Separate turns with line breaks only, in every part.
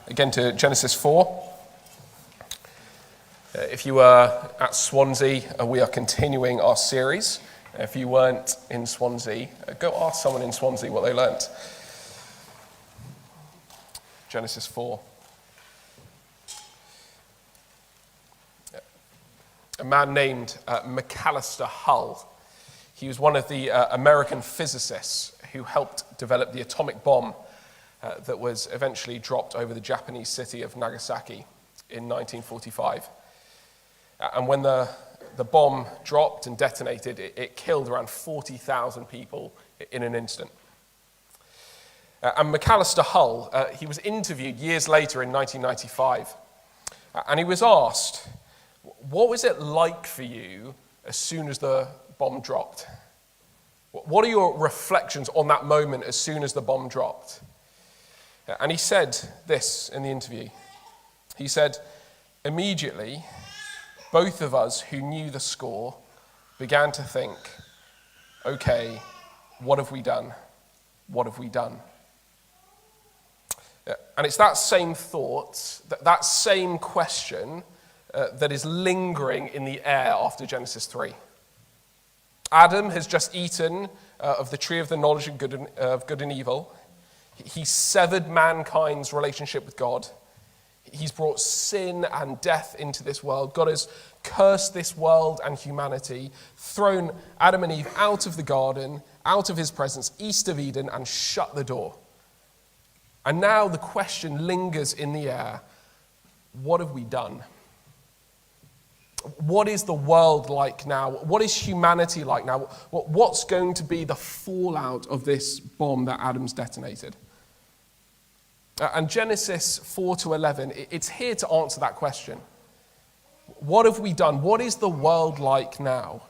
again to Genesis 4. If you were at Swansea, we are continuing our series. If you weren't in Swansea, go ask someone in Swansea what they learnt. Genesis 4. A man named McAllister Hull. He was one of the American physicists who helped develop the atomic bomb that was eventually dropped over the Japanese city of Nagasaki in 1945. And when the bomb dropped and detonated, it killed around 40,000 people in an instant. And McAllister Hull, he was interviewed years later in 1995, and he was asked, what was it like for you as soon as the bomb dropped? What are your reflections on that moment as soon as the bomb dropped? And he said this in the interview. He said, immediately, both of us who knew the score began to think, okay, what have we done? What have we done? And it's that same thought, that same question that is lingering in the air after Genesis 3. Adam has just eaten of the tree of the knowledge of good and evil. He severed mankind's relationship with God. He's brought sin and death into this world. God has cursed this world and humanity, thrown Adam and Eve out of the garden, out of his presence, east of Eden, and shut the door. And now the question lingers in the air, what have we done? What is the world like now? What is humanity like now? What's going to be the fallout of this bomb that Adam's detonated? And Genesis 4 to 11, it's here to answer that question. What have we done? What is the world like now?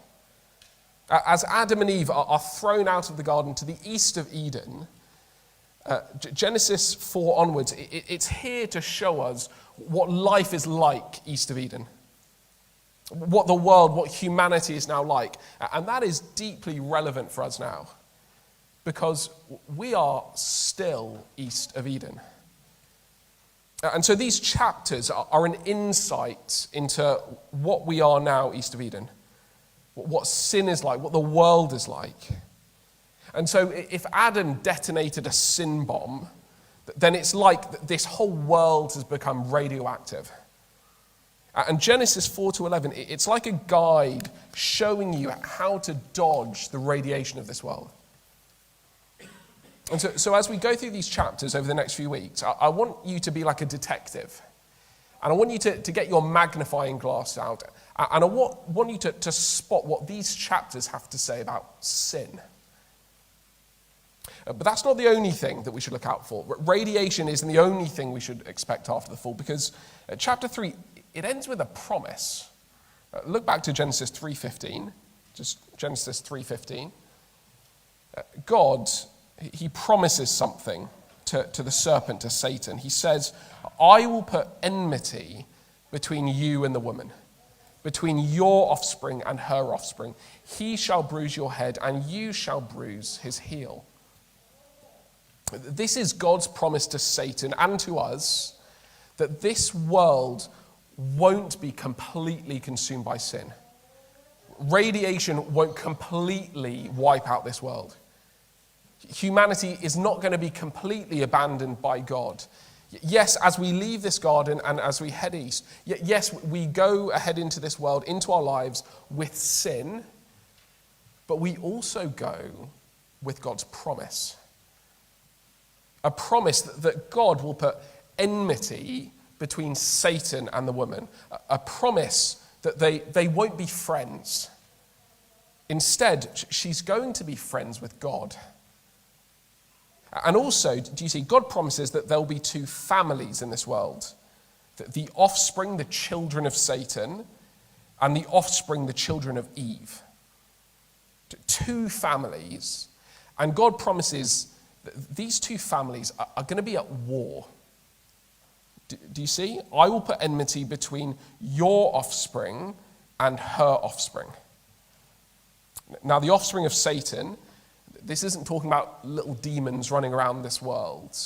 As Adam and Eve are thrown out of the garden to the east of Eden, Genesis 4 onwards, it's here to show us what life is like east of Eden. What the world, what humanity is now like. And that is deeply relevant for us now, because we are still east of Eden. And so these chapters are an insight into what we are now east of Eden, what sin is like, what the world is like. And so if Adam detonated a sin bomb, then it's like this whole world has become radioactive. And Genesis 4 to 11, it's like a guide showing you how to dodge the radiation of this world. And so as we go through these chapters over the next few weeks, I want you to be like a detective. And I want you to get your magnifying glass out. And I want you to spot what these chapters have to say about sin. But that's not the only thing that we should look out for. Radiation isn't the only thing we should expect after the fall, because chapter 3, it ends with a promise. Look back to Genesis 3:15. Just Genesis 3:15. God, he promises something to the serpent, to Satan. He says, I will put enmity between you and the woman, between your offspring and her offspring. He shall bruise your head, and you shall bruise his heel. This is God's promise to Satan and to us, that this world won't be completely consumed by sin. Radiation won't completely wipe out this world. Humanity is not going to be completely abandoned by God. Yes, as we leave this garden and as we head east, yes, we go ahead into this world, into our lives with sin, but we also go with God's promise. A promise that God will put enmity between Satan and the woman. A promise that they won't be friends. Instead, she's going to be friends with God. And also, do you see, God promises that there'll be two families in this world. The offspring, the children of Satan, and the offspring, the children of Eve. Two families. And God promises that these two families are going to be at war. Do you see? I will put enmity between your offspring and her offspring. Now, the offspring of Satan, this isn't talking about little demons running around this world.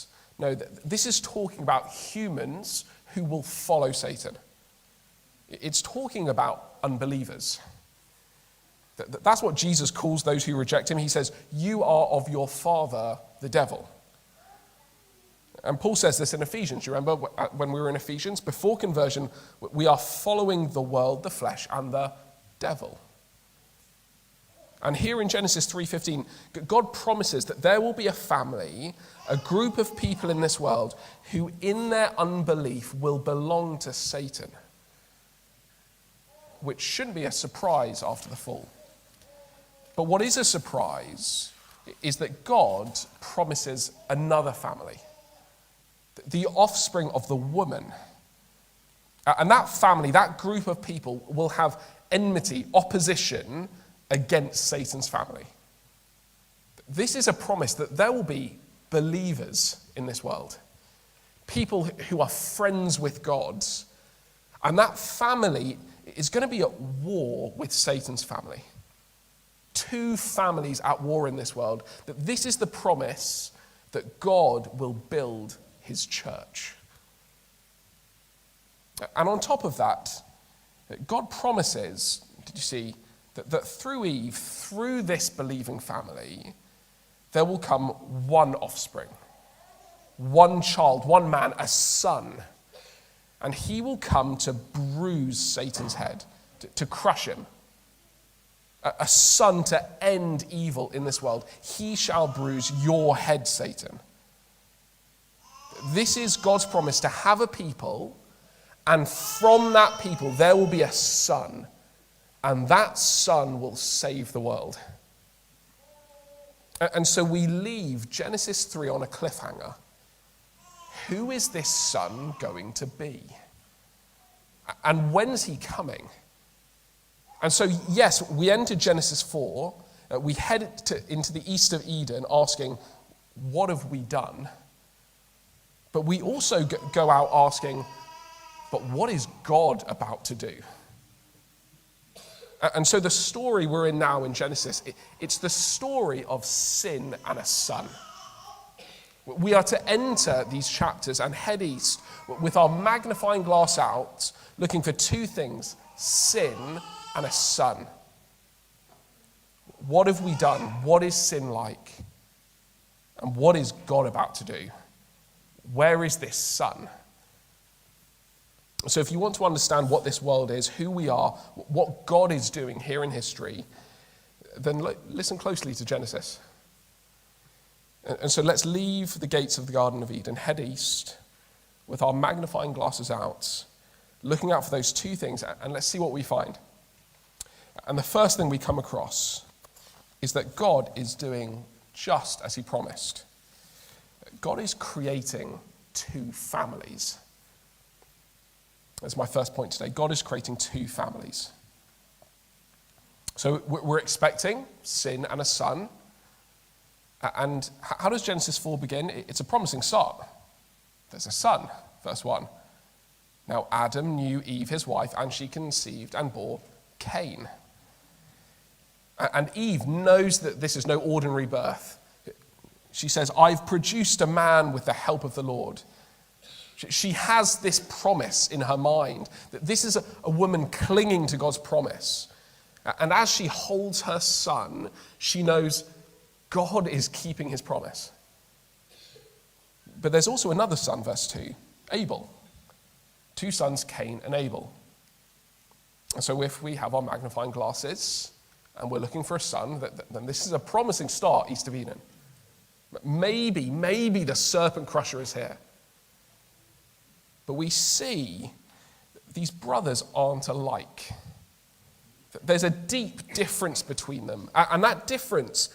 No, this is talking about humans who will follow Satan. It's talking about unbelievers. That's what Jesus calls those who reject him. He says, you are of your father, the devil. And Paul says this in Ephesians. You remember when we were in Ephesians? Before conversion, we are following the world, the flesh, and the devil. And here in Genesis 3:15, God promises that there will be a family, a group of people in this world who in their unbelief will belong to Satan, which shouldn't be a surprise after the fall. But what is a surprise is that God promises another family, the offspring of the woman. And that family, that group of people will have enmity, opposition against Satan's family. This is a promise that there will be believers in this world, people who are friends with God, and that family is going to be at war with Satan's family. Two families at war in this world. That this is the promise that God will build his church. And on top of that, God promises, did you see, that through Eve, through this believing family, there will come one offspring, one child, one man, a son. And he will come to bruise Satan's head, to crush him. A son to end evil in this world. He shall bruise your head, Satan. This is God's promise to have a people, and from that people there will be a son, and that son will save the world. And so we leave Genesis 3 on a cliffhanger. Who is this son going to be? And when's he coming? And so, yes, we enter Genesis 4. We head into the east of Eden asking, what have we done? But we also go out asking, but what is God about to do? And so the story we're in now in Genesis, it's the story of sin and a son. We are to enter these chapters and head east with our magnifying glass out, looking for two things, sin and a son. What have we done? What is sin like? And what is God about to do? Where is this son? So if you want to understand what this world is, who we are, what God is doing here in history, then listen closely to Genesis. And so let's leave the gates of the Garden of Eden, head east with our magnifying glasses out, looking out for those two things, and let's see what we find. And the first thing we come across is that God is doing just as he promised. God is creating two families. That's my first point today. God is creating two families. So we're expecting sin and a son. And how does Genesis 4 begin? It's a promising start. There's a son, verse 1. Now Adam knew Eve, his wife, and she conceived and bore Cain. And Eve knows that this is no ordinary birth. She says, I've produced a man with the help of the Lord. She has this promise in her mind that this is a woman clinging to God's promise. And as she holds her son, she knows God is keeping his promise. But there's also another son, verse 2, Abel. Two sons, Cain and Abel. And so if we have our magnifying glasses and we're looking for a son, then this is a promising start, east of Eden. Maybe the serpent crusher is here. But we see these brothers aren't alike. There's a deep difference between them. And that difference,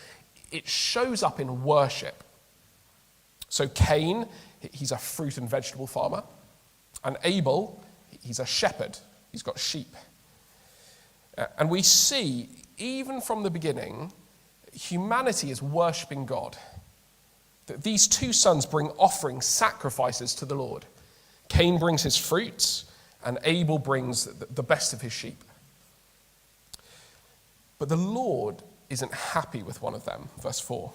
it shows up in worship. So Cain, he's a fruit and vegetable farmer. And Abel, he's a shepherd. He's got sheep. And we see, even from the beginning, humanity is worshipping God. That these two sons bring offerings, sacrifices to the Lord. Cain brings his fruits, and Abel brings the best of his sheep. But the Lord isn't happy with one of them, verse 4.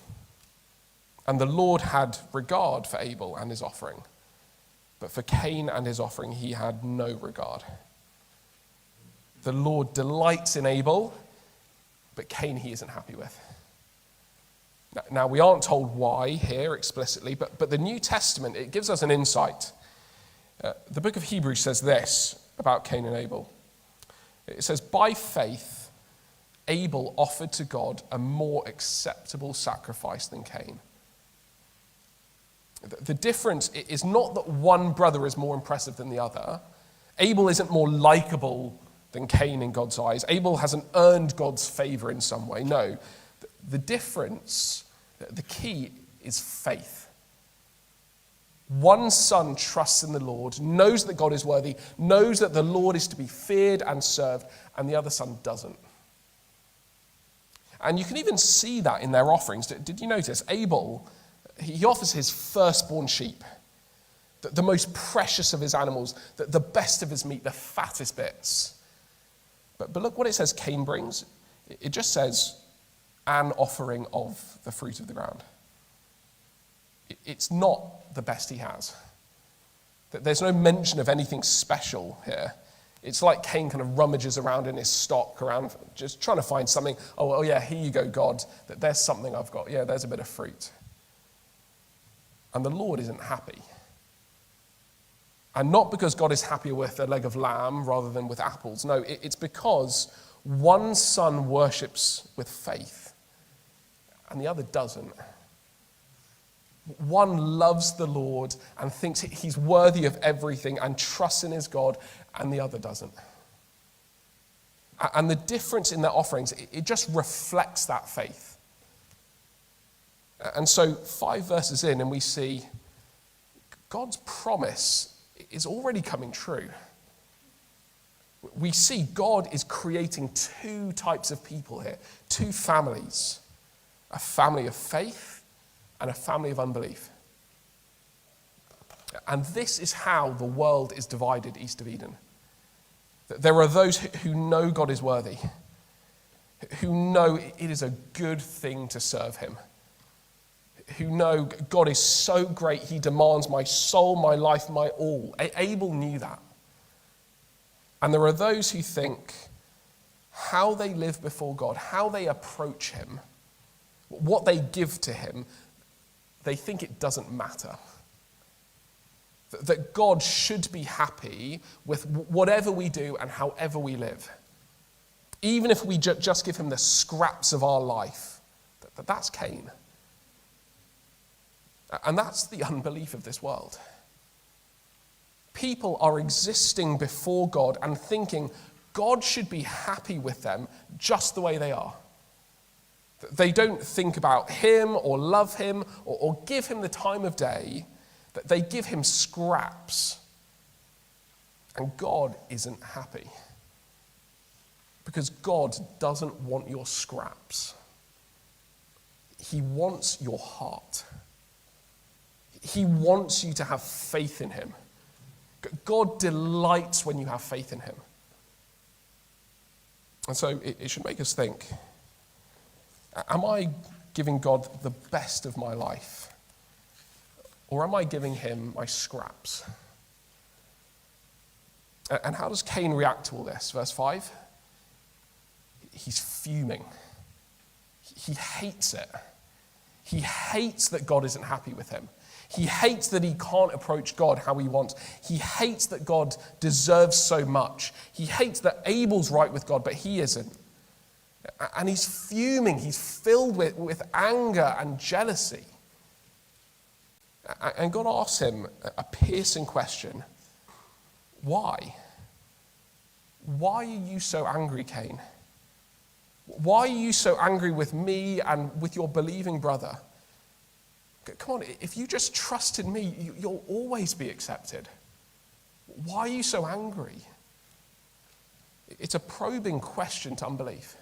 And the Lord had regard for Abel and his offering, but for Cain and his offering he had no regard. The Lord delights in Abel, but Cain he isn't happy with. Now, we aren't told why here explicitly, but the New Testament, it gives us an insight. The book of Hebrews says this about Cain and Abel. It says, by faith, Abel offered to God a more acceptable sacrifice than Cain. The difference is not that one brother is more impressive than the other. Abel isn't more likable than Cain in God's eyes. Abel hasn't earned God's favor in some way. No, the difference, the key is faith. One son trusts in the Lord, knows that God is worthy, knows that the Lord is to be feared and served, and the other son doesn't. And you can even see that in their offerings. Did you notice? Abel, he offers his firstborn sheep, the most precious of his animals, the best of his meat, the fattest bits. But look what it says Cain brings. It just says, an offering of the fruit of the ground. It's not the best he has. There's no mention of anything special here. It's like Cain kind of rummages around in his stock, around just trying to find something. Oh yeah, here you go, God. There's something I've got. Yeah, there's a bit of fruit. And the Lord isn't happy. And not because God is happier with a leg of lamb rather than with apples. No, it's because one son worships with faith and the other doesn't. One loves the Lord and thinks he's worthy of everything and trusts in his God, and the other doesn't. And the difference in their offerings, it just reflects that faith. And so 5 verses in, and we see God's promise is already coming true. We see God is creating 2 types of people here, 2 families, a family of faith and a family of unbelief. And this is how the world is divided east of Eden. There are those who know God is worthy, who know it is a good thing to serve him, who know God is so great, he demands my soul, my life, my all. Abel knew that. And there are those who think how they live before God, how they approach him, what they give to him, they think it doesn't matter. That God should be happy with whatever we do and however we live. Even if we just give him the scraps of our life. That's Cain. And that's the unbelief of this world. People are existing before God and thinking God should be happy with them just the way they are. They don't think about him or love him or give him the time of day. They give him scraps. And God isn't happy. Because God doesn't want your scraps. He wants your heart. He wants you to have faith in him. God delights when you have faith in him. And so it should make us think, am I giving God the best of my life? Or am I giving him my scraps? And how does Cain react to all this? Verse 5. He's fuming. He hates it. He hates that God isn't happy with him. He hates that he can't approach God how he wants. He hates that God deserves so much. He hates that Abel's right with God, but he isn't. And he's fuming. He's filled with anger and jealousy. And God asks him a piercing question. Why? Why are you so angry, Cain? Why are you so angry with me and with your believing brother? Come on, if you just trust in me, you'll always be accepted. Why are you so angry? It's a probing question to unbelief.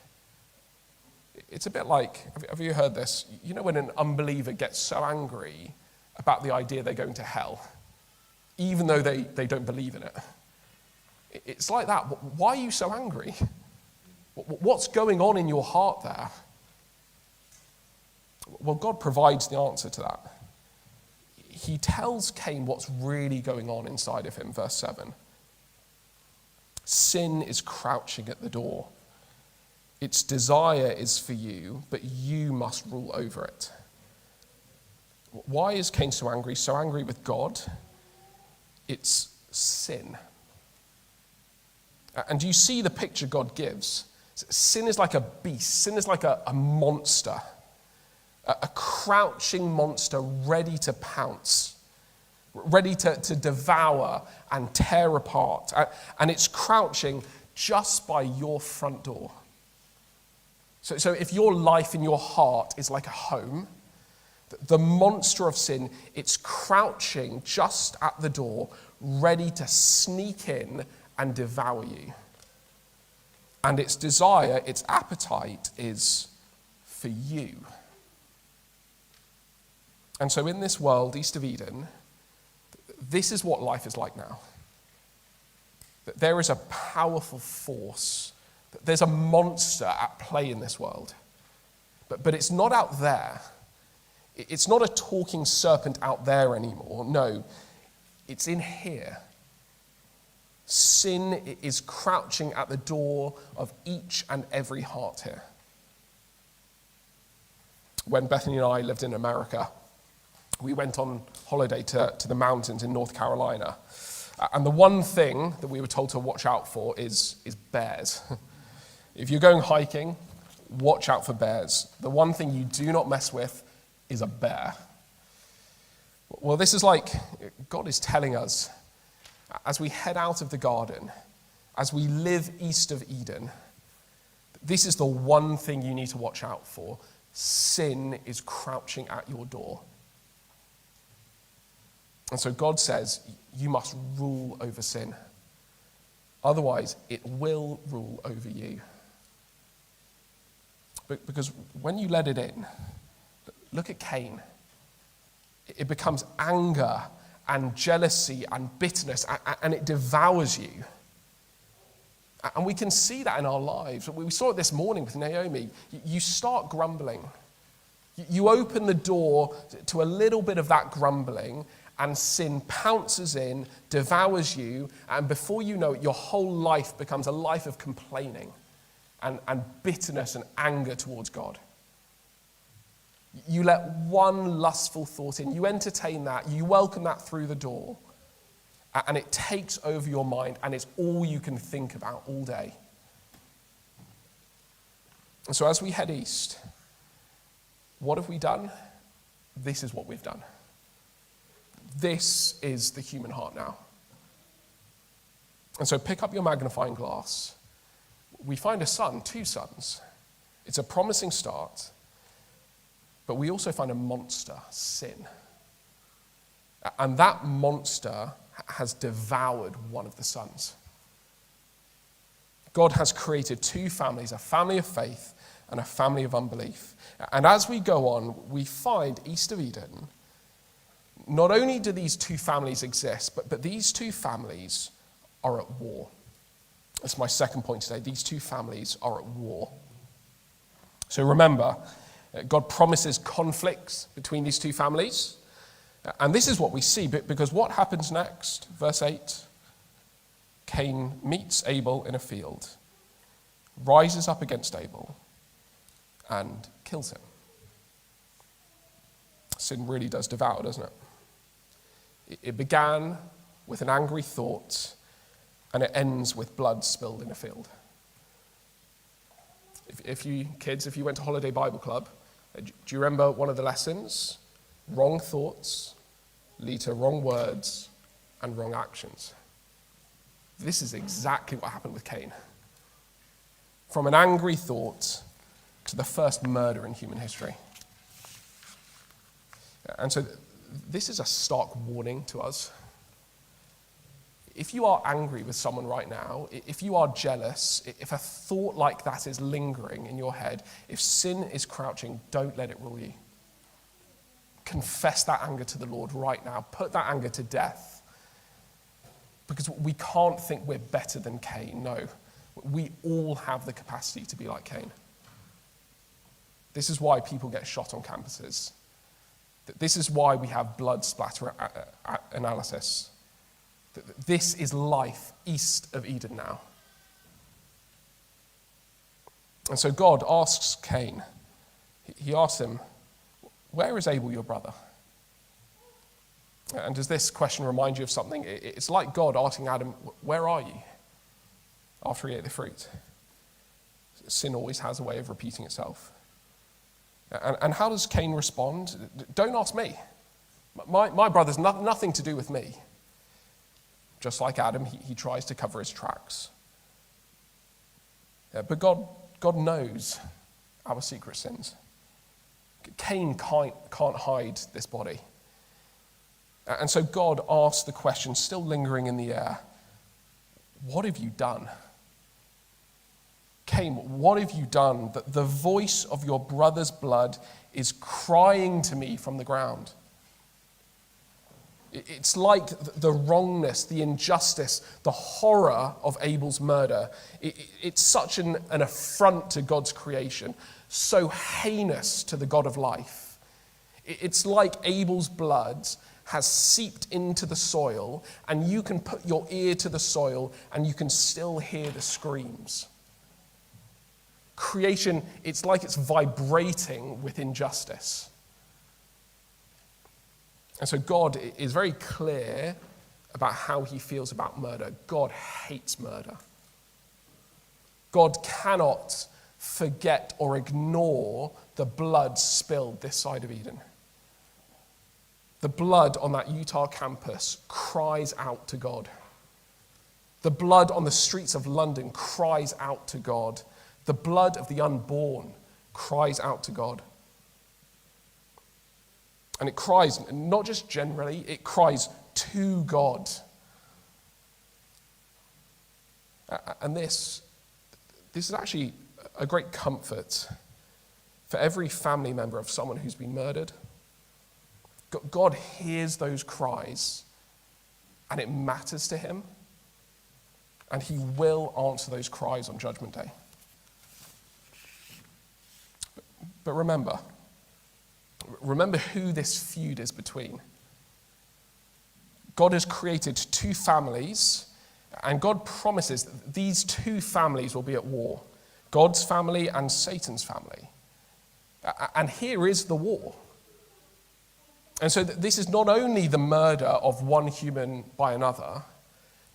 It's a bit like, have you heard this? You know when an unbeliever gets so angry about the idea they're going to hell, even though they don't believe in it? It's like that. Why are you so angry? What's going on in your heart there? Well, God provides the answer to that. He tells Cain what's really going on inside of him, verse 7. Sin is crouching at the door. Its desire is for you, but you must rule over it. Why is Cain so angry? So angry with God? It's sin. And do you see the picture God gives? Sin is like a beast. Sin is like a monster. A crouching monster ready to pounce, ready to devour and tear apart. And it's crouching just by your front door. So if your life in your heart is like a home, the monster of sin, it's crouching just at the door, ready to sneak in and devour you. And its desire, its appetite is for you. And so in this world, east of Eden, this is what life is like now. That there is a powerful force, that there's a monster at play in this world. But it's not out there. It's not a talking serpent out there anymore. No, it's in here. Sin is crouching at the door of each and every heart here. When Bethany and I lived in America, we went on holiday to the mountains in North Carolina. And the one thing that we were told to watch out for is bears. If you're going hiking, watch out for bears. The one thing you do not mess with is a bear. Well, this is like God is telling us, as we head out of the garden, as we live east of Eden, this is the one thing you need to watch out for. Sin is crouching at your door. And so God says, you must rule over sin. Otherwise, it will rule over you. Because when you let it in, look at Cain. It becomes anger and jealousy and bitterness, and it devours you. And we can see that in our lives. We saw it this morning with Naomi. You start grumbling. You open the door to a little bit of that grumbling, and sin pounces in, devours you, and before you know it, your whole life becomes a life of complaining and bitterness and anger towards God. You let one lustful thought in, you entertain that, you welcome that through the door, and it takes over your mind, and it's all you can think about all day. And so as we head east, what have we done? This is what we've done. This is the human heart now. And so pick up your magnifying glass. We find a son, two sons. It's a promising start, but we also find a monster, sin. And that monster has devoured one of the sons. God has created two families, a family of faith and a family of unbelief. And as we go on, we find east of Eden, not only do these two families exist, but these two families are at war. That's my second point today. These two families are at war. So remember, God promises conflicts between these two families. And this is what we see, because what happens next? Verse 8, Cain meets Abel in a field, rises up against Abel, and kills him. Sin really does devour, doesn't it? It began with an angry thought, and it ends with blood spilled in a field. If you went to Holiday Bible Club, do you remember one of the lessons? Wrong thoughts lead to wrong words and wrong actions. This is exactly what happened with Cain. From an angry thought to the first murder in human history. And so this is a stark warning to us. If you are angry with someone right now, if you are jealous, if a thought like that is lingering in your head, if sin is crouching, don't let it rule you. Confess that anger to the Lord right now. Put that anger to death. Because we can't think we're better than Cain. No, we all have the capacity to be like Cain. This is why people get shot on campuses. This is why we have blood splatter analysis. This is life east of Eden now. And so God asks Cain, he asks him, where is Abel, your brother? And does this question remind you of something? It's like God asking Adam, where are you? After he ate the fruit. Sin always has a way of repeating itself. And how does Cain respond? Don't ask me. My brother's nothing to do with me. Just like Adam, he tries to cover his tracks. But God knows our secret sins. Cain can't hide this body. And so God asks the question, still lingering in the air, what have you done? Cain, what have you done that the voice of your brother's blood is crying to me from the ground? It's like the wrongness, the injustice, the horror of Abel's murder. It's such an affront to God's creation, so heinous to the God of life. It's like Abel's blood has seeped into the soil, and you can put your ear to the soil and you can still hear the screams. Creation, it's like it's vibrating with injustice. And so God is very clear about how he feels about murder. God hates murder. God cannot forget or ignore the blood spilled this side of Eden. The blood on that Utah campus cries out to God. The blood on the streets of London cries out to God. The blood of the unborn cries out to God. And it cries not just generally, it cries to God. And this is actually a great comfort for every family member of someone who's been murdered. God hears those cries, and it matters to him, and he will answer those cries on Judgment Day. But remember who this feud is between. God has created two families, and God promises that these two families will be at war, God's family and Satan's family. And here is the war. And so this is not only the murder of one human by another.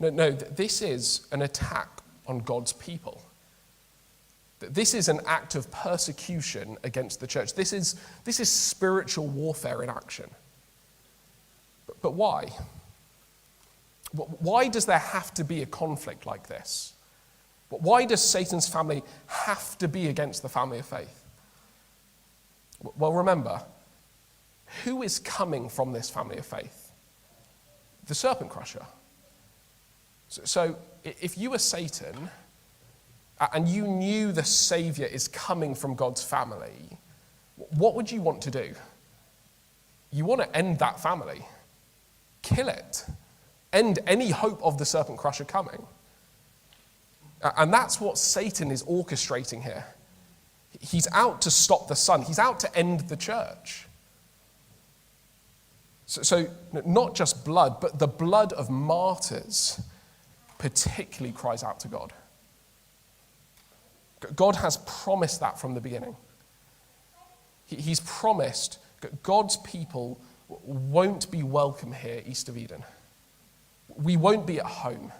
No, this is an attack on God's people. This is an act of persecution against the church. This is spiritual warfare in action. But why? Why does there have to be a conflict like this? Why does Satan's family have to be against the family of faith? Well, remember, who is coming from this family of faith? The serpent crusher. So if you were Satan and you knew the Savior is coming from God's family, what would you want to do? You want to end that family. Kill it. End any hope of the serpent crusher coming. And that's what Satan is orchestrating here. He's out to stop the Son. He's out to end the church. So not just blood, but the blood of martyrs particularly cries out to God. God has promised that from the beginning. He's promised that God's people won't be welcome here east of Eden. We won't be at home.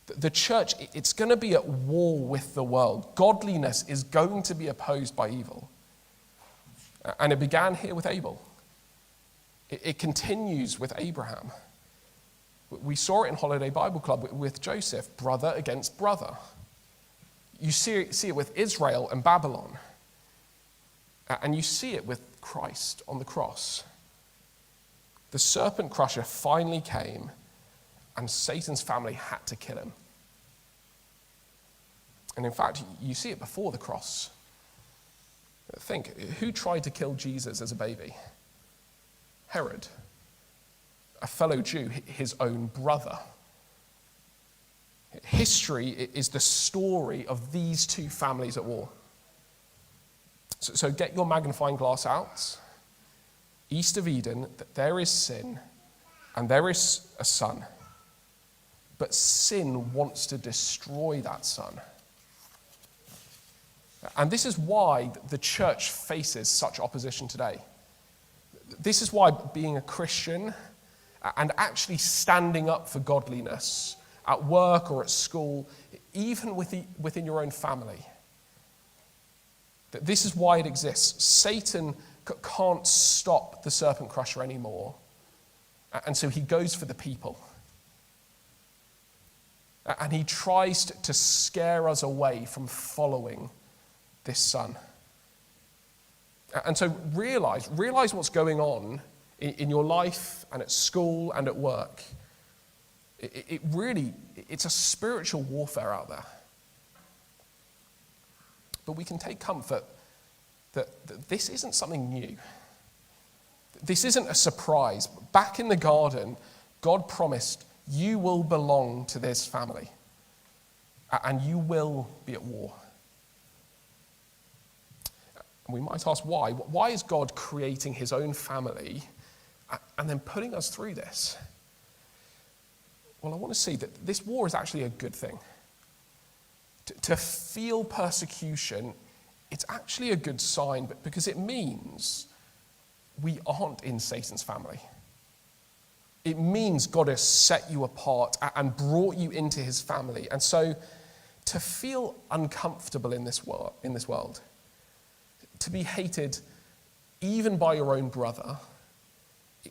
The church, it's going to be at war with the world. Godliness is going to be opposed by evil. And it began here with Abel. It continues with Abraham. We saw it in Holiday Bible Club with Joseph, brother against brother. You see it with Israel and Babylon. And you see it with Christ on the cross. The serpent crusher finally came, and Satan's family had to kill him. And in fact, you see it before the cross. Think, who tried to kill Jesus as a baby? Herod, a fellow Jew, his own brother. History is the story of these two families at war. So get your magnifying glass out. East of Eden, there is sin, and there is a son. But sin wants to destroy that son. And this is why the church faces such opposition today. This is why being a Christian and actually standing up for godliness at work or at school, even within your own family, this is why it exists. Satan can't stop the serpent crusher anymore, and so he goes for the people. And he tries to scare us away from following this son. And so realize what's going on in your life and at school and at work. It's a spiritual warfare out there. But we can take comfort that this isn't something new. This isn't a surprise. Back in the garden, God promised, you will belong to this family, and you will be at war. And we might ask why. Why is God creating his own family and then putting us through this? Well, I want to see that this war is actually a good thing. To feel persecution, it's actually a good sign, but because it means we aren't in Satan's family. It means God has set you apart and brought you into his family. And so to feel uncomfortable in this world, to be hated even by your own brother,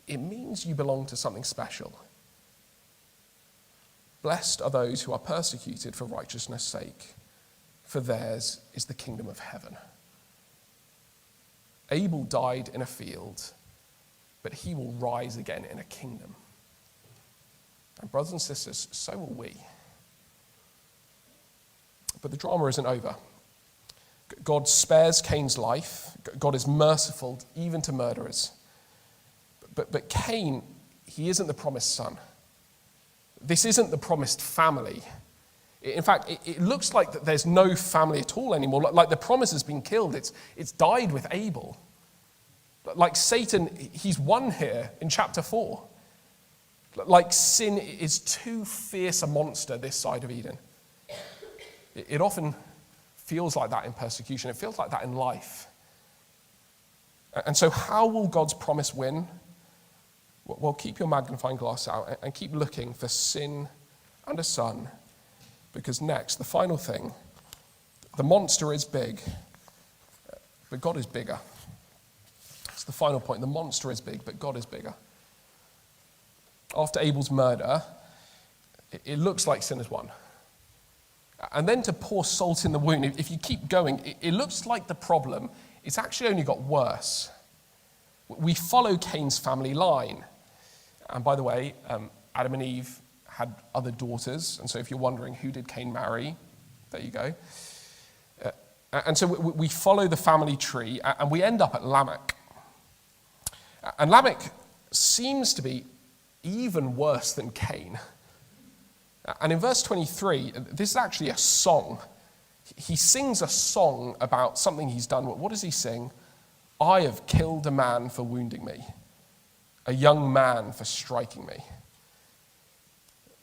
it means you belong to something special. Blessed are those who are persecuted for righteousness' sake, for theirs is the kingdom of heaven. Abel died in a field, but he will rise again in a kingdom. And brothers and sisters, so will we. But the drama isn't over. God spares Cain's life. God is merciful even to murderers. But Cain, he isn't the promised son. This isn't the promised family. In fact, it looks like that there's no family at all anymore. Like the promise has been killed. It's died with Abel. Like Satan, he's won here in chapter 4. Like sin is too fierce a monster this side of Eden. It often feels like that in persecution. It feels like that in life. And so how will God's promise win? Well, keep your magnifying glass out and keep looking for sin and a son. Because next, the final thing, the monster is big, but God is bigger. That's the final point. The monster is big, but God is bigger. After Abel's murder, it looks like sin has won. And then to pour salt in the wound, if you keep going, it looks like the problem, it's actually only got worse. We follow Cain's family line. And by the way, Adam and Eve had other daughters. And so if you're wondering who did Cain marry, there you go. And so we follow the family tree and we end up at Lamech. And Lamech seems to be even worse than Cain. And in verse 23, this is actually a song. He sings a song about something he's done. What does he sing? I have killed a man for wounding me, a young man for striking me.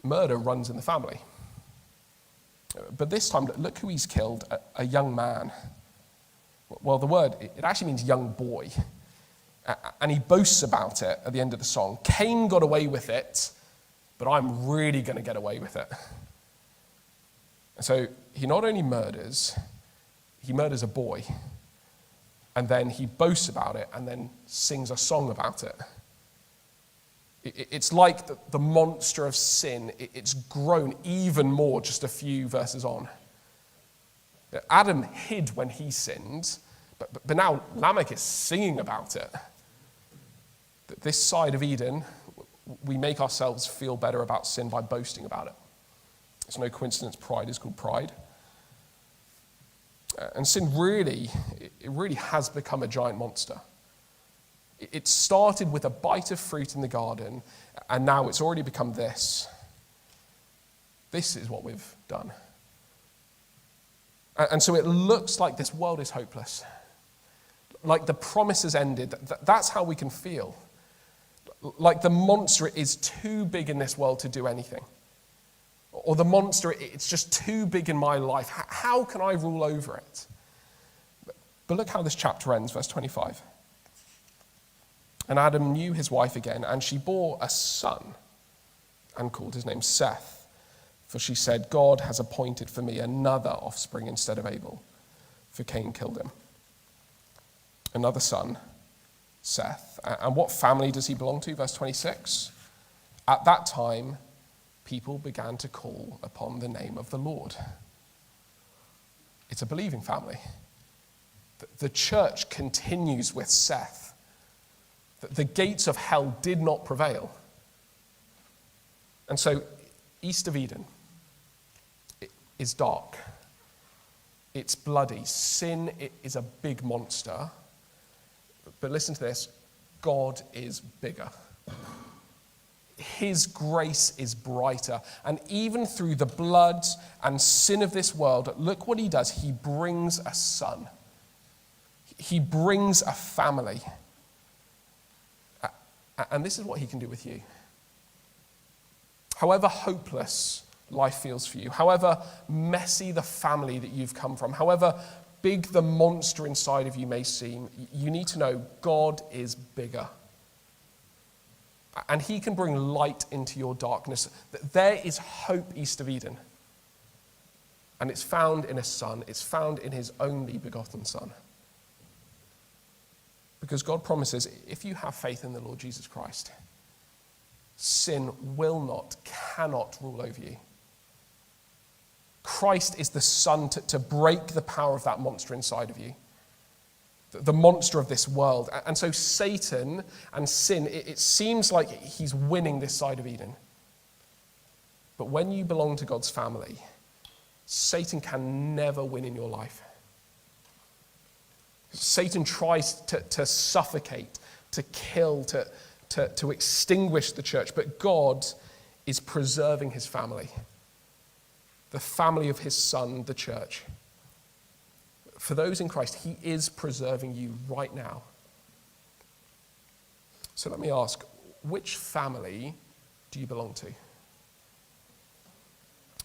Murder runs in the family. But this time, look who he's killed, a young man. Well, the word, it actually means young boy. And he boasts about it at the end of the song. Cain got away with it, but I'm really going to get away with it. And so he not only murders, he murders a boy. And then he boasts about it and then sings a song about it. It's like the monster of sin. It's grown even more just a few verses on. Adam hid when he sinned, but now Lamech is singing about it. This side of Eden, we make ourselves feel better about sin by boasting about it. It's no coincidence pride is called pride. And sin really has become a giant monster. It started with a bite of fruit in the garden, and now it's already become this. This is what we've done. And so it looks like this world is hopeless. like the promise has ended. That's how we can feel. Like the monster is too big in this world to do anything. Or the monster, it's just too big in my life. How can I rule over it? But look how this chapter ends, verse 25. And Adam knew his wife again, and she bore a son and called his name Seth. For she said, God has appointed for me another offspring instead of Abel, for Cain killed him. Another son, Seth. And what family does he belong to? Verse 26. At that time, people began to call upon the name of the Lord. It's a believing family. The church continues with Seth. The gates of hell did not prevail. And so, east of Eden is dark. It's bloody. Sin is a big monster. But listen to this. God is bigger. His grace is brighter. And even through the blood and sin of this world, look what he does. He brings a son. He brings a family. And this is what he can do with you. However hopeless life feels for you, however messy the family that you've come from, however big the monster inside of you may seem, you need to know God is bigger. And he can bring light into your darkness. There is hope east of Eden. And it's found in a son. It's found in his only begotten son. Because God promises, if you have faith in the Lord Jesus Christ, sin will not, cannot rule over you. Christ is the son to break the power of that monster inside of you. The monster of this world. And so Satan and sin, it seems like he's winning this side of Eden. But when you belong to God's family, Satan can never win in your life. Satan tries to suffocate, to kill, to extinguish the church, but God is preserving his family, the family of his son, the church. For those in Christ, he is preserving you right now. So let me ask, which family do you belong to?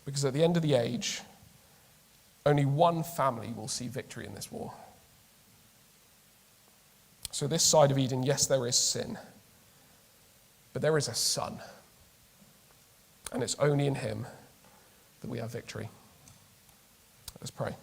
Because at the end of the age, only one family will see victory in this war. So this side of Eden, yes, there is sin, but there is a son. And it's only in him that we have victory. Let's pray.